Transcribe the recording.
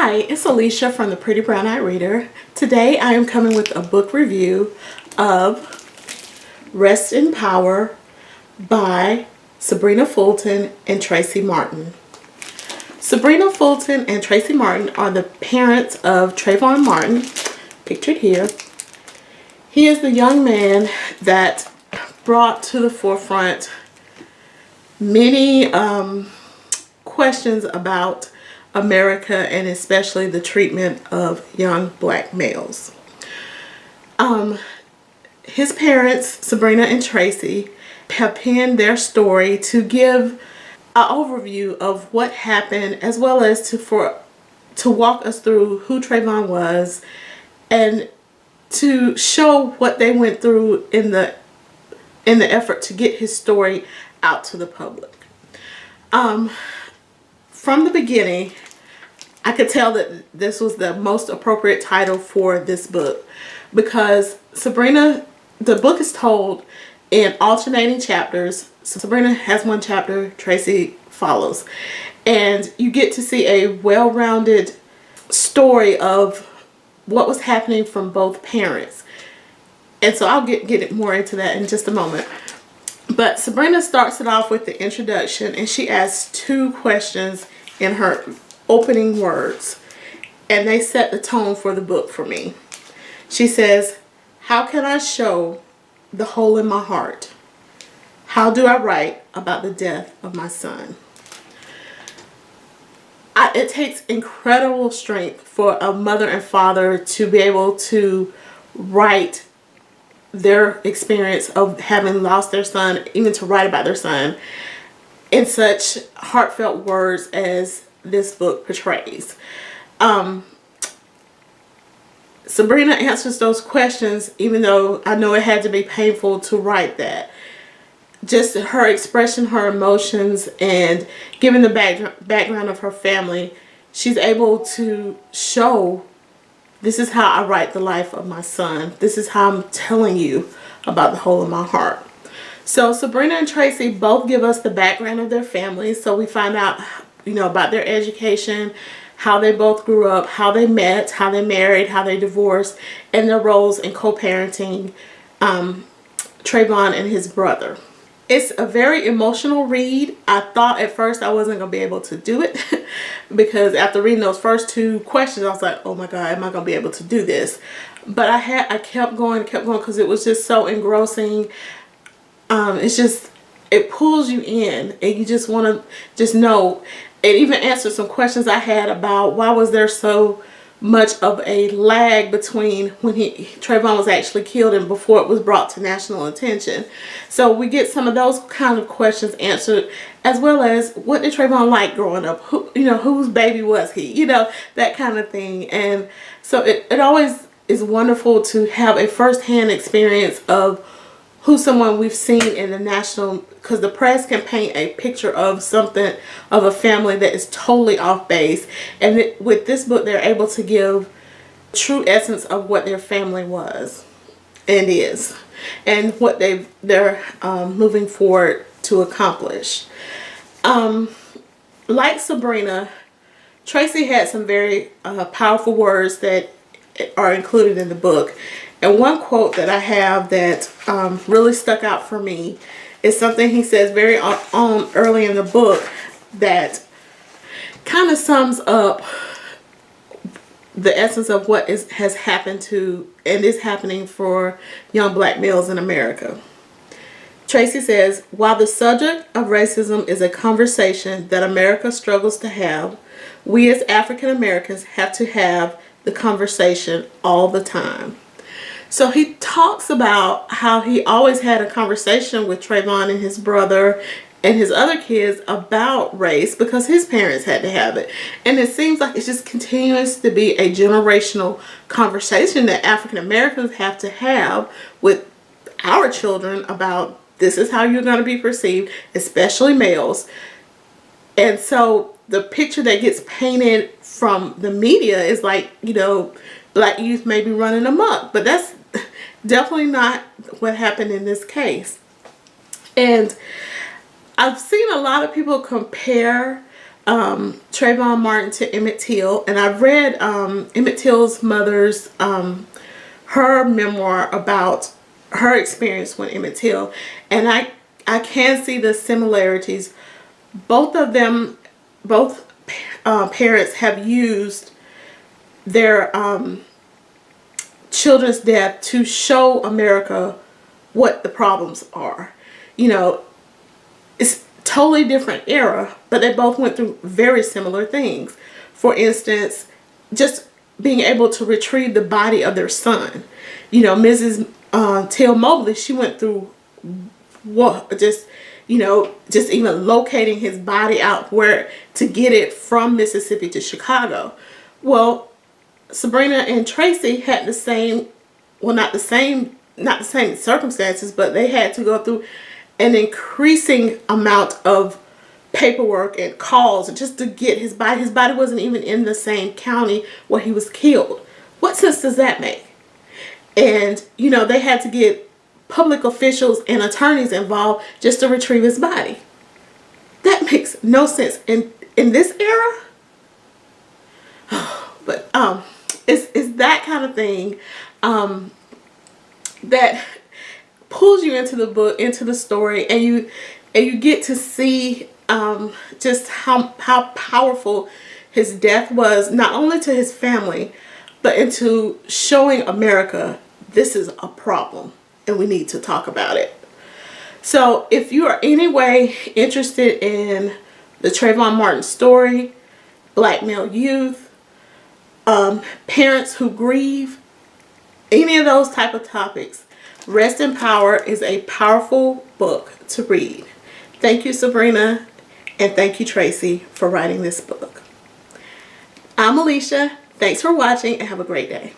Hi, it's Alicia from the Pretty Brown Eyed Reader. Today I am coming with a book review of Rest in Power by Sybrina Fulton and Tracy Martin. Sybrina Fulton and Tracy Martin are the parents of Trayvon Martin, pictured here. He is the young man that brought to the forefront many questions about America and especially the treatment of young black males. His parents, Sybrina and Tracy, have penned their story to give an overview of what happened, as well as to walk us through who Trayvon was and to show what they went through in the effort to get his story out to the public. From the beginning, I could tell that this was the most appropriate title for this book because the book is told in alternating chapters. So Sybrina has one chapter, Tracy follows. And you get to see a well-rounded story of what was happening from both parents. And so I'll get more into that in just a moment. But Sybrina starts it off with the introduction, and she asks two questions in her opening words, and they set the tone for the book for me. She says, "How can I show the hole in my heart? How do I write about the death of my son?" It takes incredible strength for a mother and father to be able to write their experience of having lost their son, even to write about their son in such heartfelt words as this book portrays. Sybrina answers those questions, even though I know it had to be painful to write that. Just her expression, her emotions, and given the background of her family, she's able to show, this is how I write the life of my son. This is how I'm telling you about the hole in my heart. So Sybrina and Tracy both give us the background of their families. So we find out, about their education, how they both grew up, how they met, how they married, how they divorced, and their roles in co-parenting Trayvon and his brother. It's a very emotional read. I thought at first I wasn't going to be able to do it because after reading those first two questions, I was like, oh my God, am I going to be able to do this? But I kept going because it was just so engrossing. It pulls you in and you just want to just know. It even answered some questions I had about why was there so much of a lag between when Trayvon was actually killed and before it was brought to national attention. So we get some of those kind of questions answered, as well as what did Trayvon like growing up? Whose baby was he? That kind of thing. And so it always is wonderful to have a first-hand experience of who's someone we've seen in the national, because the press can paint a picture of something, of a family that is totally off base. And with this book, they're able to give true essence of what their family was and is, and what they're moving forward to accomplish. Like Sybrina, Tracy had some very powerful words that are included in the book. And one quote that I have that really stuck out for me is something he says very early in the book that kind of sums up the essence of what has happened to and is happening for young black males in America. Tracy says, "While the subject of racism is a conversation that America struggles to have, we as African Americans have to have the conversation all the time." So he talks about how he always had a conversation with Trayvon and his brother and his other kids about race because his parents had to have it. And it seems like it just continues to be a generational conversation that African Americans have to have with our children about this is how you're going to be perceived, especially males. And so the picture that gets painted from the media is like, black youth may be running amok, but that's definitely not what happened in this case. And I've seen a lot of people compare Trayvon Martin to Emmett Till, and I've read Emmett Till's mother's her memoir about her experience with Emmett Till, and I can see the similarities. Both of them, both parents have used their children's death to show America what the problems are. You know, it's totally different era, but they both went through very similar things. For instance, just being able to retrieve the body of their son. You know, Mrs. Till-Mobley, she went through what, just even locating his body out where to get it from Mississippi to Chicago. Well, Sybrina and Tracy had the same, well, not the same circumstances, but they had to go through an increasing amount of paperwork and calls just to get his body. His body wasn't even in the same county where he was killed. What sense does that make? And, you know, they had to get public officials and attorneys involved just to retrieve his body. That makes no sense in this era. But it's that kind of thing that pulls you into the book, into the story, and you get to see just how powerful his death was, not only to his family, but into showing America this is a problem and we need to talk about it. So if you are any way interested in the Trayvon Martin story, black male youth, parents who grieve, any of those type of topics, Rest in Power is a powerful book to read. Thank you, Sybrina, and thank you, Tracy, for writing this book. I'm Alicia. Thanks for watching and have a great day.